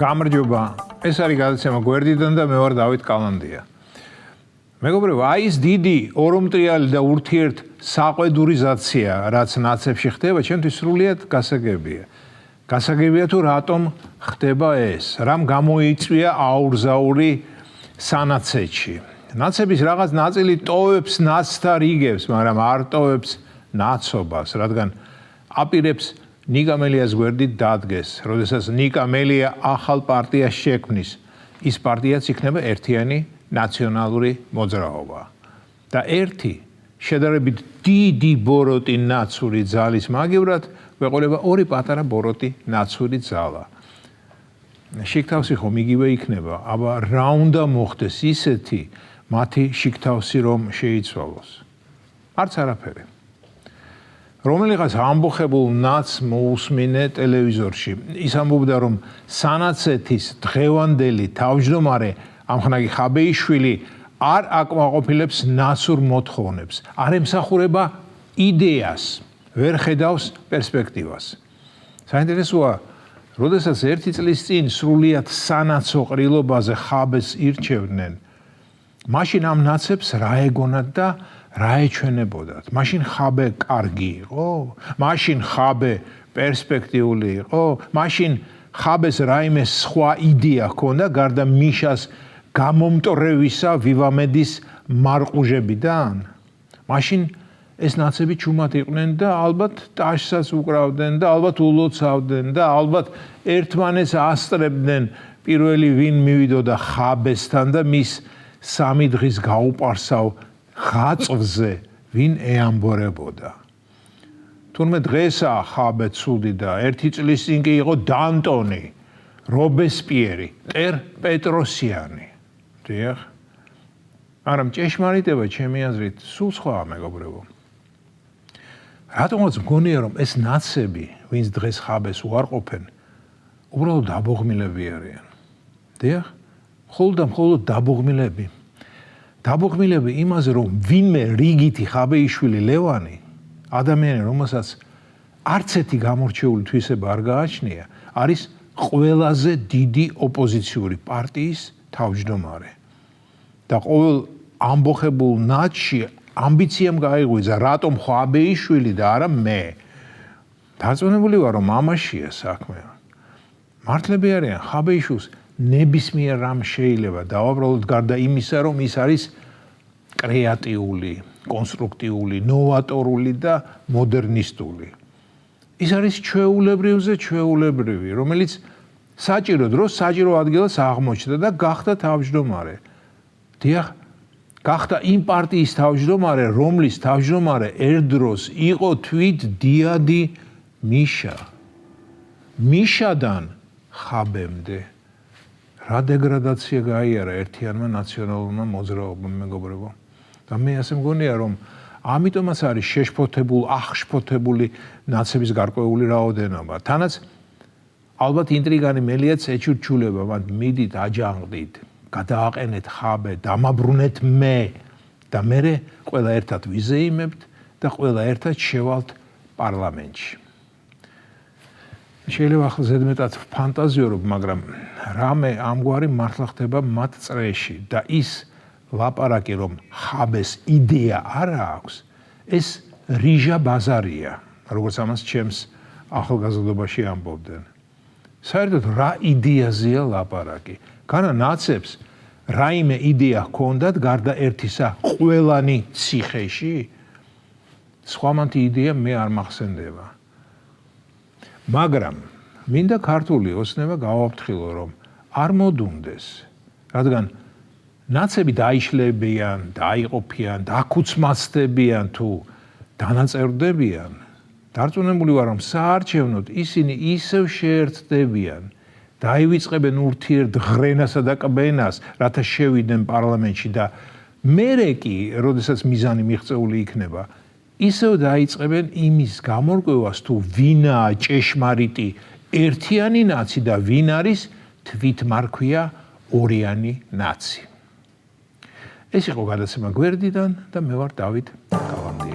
გამარჯობა. ეს არის გადაცემა გვერდიდან და მე ვარ დავით კალანდია. მეგობრებო, აი ეს დიდი ორომტრიალი და ურთიერთ საყვედურიზაცია, რაც ნაცებში ხდება, ჩემთვის სრულიად გასაგებია. გასაგებია თუ რატომ ხდება ეს, რამ გამოიწვია აურზაური სანაცეთში. ნაცების რაღაც ნაწილი ტოვებს ნაცთა რიგებს, მაგრამ არ ტოვებს ნაცობას, რადგან აპირებს ნიკა მელიას გვერდით დადგეს, როდესაც ნიკა მელია ახალ პარტიას შექმნის, ის პარტიაც იქნება ერთიანი ნაციონალური მოძრაობა. და ერთი შედარებით დიდი ბოროტი ნაცური ძალის მაგივრად გვეყოლება ორი პატარა ბოროტი ნაცური ძალა. შიგთავსი ხომ იგივე იქნება, აბა რა უნდა მოხდეს ისეთი მათი შიგთავსი რომ შეიცვალოს. არც არაფერი. რომელიღაც ამბოხებულ ნაცს მოусმინე ტელევიზორში. ის ამბობდა რომ სანაცეთის დღევანდელი თავმჯდომარე ამხანაგი ხაბეიშვილი არ აკმაყოფილებს ნაცურ მოთხოვნებს, არ ემსახურება იდეას, ვერ ხედავს პერსპექტივას. საინტერესოა, როდესაც ერთი წლის წინ სრულიად სანაცო ყრილობაზე ხაბეს ირჩევდნენ, მაშინ ამ ნაცებს რა ეგონათ და რა ეჩვენებოდათ? მაშინ ხაბე კარგი იყო? მაშინ ხაბე პერსპექტიული იყო? მაშინ ხაბეს რაიმე სხვა იდეა ჰქონდა გარდა მიშას გამომტრევისა ვივამედის მარყუჟებიდან? მაშინ ეს ნაცები ჩუმად იყვნენ და ალბათ ტაშსაც უკრავდნენ და ალბათ ულოცავდნენ და ალბათ ერთმანეთს ასწრებდნენ პირველი ვინ მივიდოდა ხაბესთან და მის სამი დღის გაუპარსავ ხაწვზე ვინ ეამბორებოდა. თურმე დღესაა ხაბე ცუდი და ერთი წლის წინ კი იყო დანტონი, რობესპიერი, ტერ პეტროსიანი. დიახ. მაგრამ ჭეშმარიტება ჩემი აზრით სულ სხვაა, მეგობრებო. რატომაც მგონია რომ ეს ნაცები, ვინც დღეს ხაბეს უარყოფენ, უბრალოდ დაბოღმილები არიან. დიახ, მხოლოდ დაბოღმილები. დაბოღმილები იმაზე რომ ვინმე რიგითი ხაბეიშვილი ლევანი, ადამიანი რომელსაც არც ერთი გამორჩეული თვისება არ გააჩნია, არის ყველაზე დიდი ოპოზიციური პარტიის თავმჯდომარე. და ყოველ ამბოხებულ ნაცში ამბიციამ გაიღვიძა, რატომ ხაბეიშვილი და არა მე. დარწმუნებული ვარ რომ ამაშია საქმე. მართლები არიან ხაბეიშვილს ნებისმიერ რამ შეიძლება დავაბრალოთ გარდა იმისა, რომ ის არის კრეატიული, კონსტრუქტიული, ნოვატორული და მოდერნისტული. ის არის ჩვეულებრივზე ჩვეულებრივი, რომელიც საჭირო დროს საჭირო ადგილას აღმოჩნდა და გახდა თავმჯდომარე. დიახ, გახდა იმ პარტიის თავმჯდომარე, რომლის თავმჯდომარე ერთდროს იყო თვით დიადი მიშა. მიშადან ხაბემდე. რა დეგრადაცია გაიარა ერთიანმა ნაციონალურმა მოძრაობამ, მეგობრებო. და მე ასე მგონია რომ ამიტომაც არის აღშფოთებული ნაცების გარკვეული რაოდენობა. თანაც ალბათ ინტრიგანი მელიაც ეჩურჩულება, მათ მიდით აჯანყდით, გადააყენეთ ხაბე, დამაბრუნეთ მე და მერე ყველა ერთად ვიზეიმებთ და ყველა ერთად შევალთ პარლამენტში. შეიძლება ახლა ზედმეტად ფანტაზიორობ, მაგრამ რამე ამგვარი მართლა ხდება მათ წრეში და ის ლაპარაკი რომ ხაბეს იდეა არ აქვს, ეს რიჟა ბაზარია, როგორც ამას ჩემს ახალგაზრდობაში ამბობდნენ. საერთოდ რა იდეაზეა ლაპარაკი? განა ნაცებს რაიმე იდეა ჰქონდათ გარდა ერთისა ყველანი ციხეში? სხვა მათი იდეა მე არ მახსენდება. მაგრამ მინდა ქართული ოცნება გავაფრთხილო რომ არ მოდუნდეს, რადგან ნაცები დაიშლებიან, დაიყოფიან, დაქუცმაცდებიან თუ დანაწევრდებიან, დარწმუნებული ვარ რომ საარჩევნოდ ისინი ისევ შეერთდებიან, დაივიწყებენ ურთიერთღრენასა და კბენას, რათა შევიდნენ პარლამენტში და მერე კი, როდესაც მიზანი მიღწეული იქნება, ისევ დაიწყებენ იმის გამორკვევას თუ ვინაა ჭეშმარიტი ერთიანი ნაცი და ვინ არის თვითმარქვია ორიანი ნაცი. ეს იყო გადაცემა გვერდიდან და მე ვარ დავით კალანდია.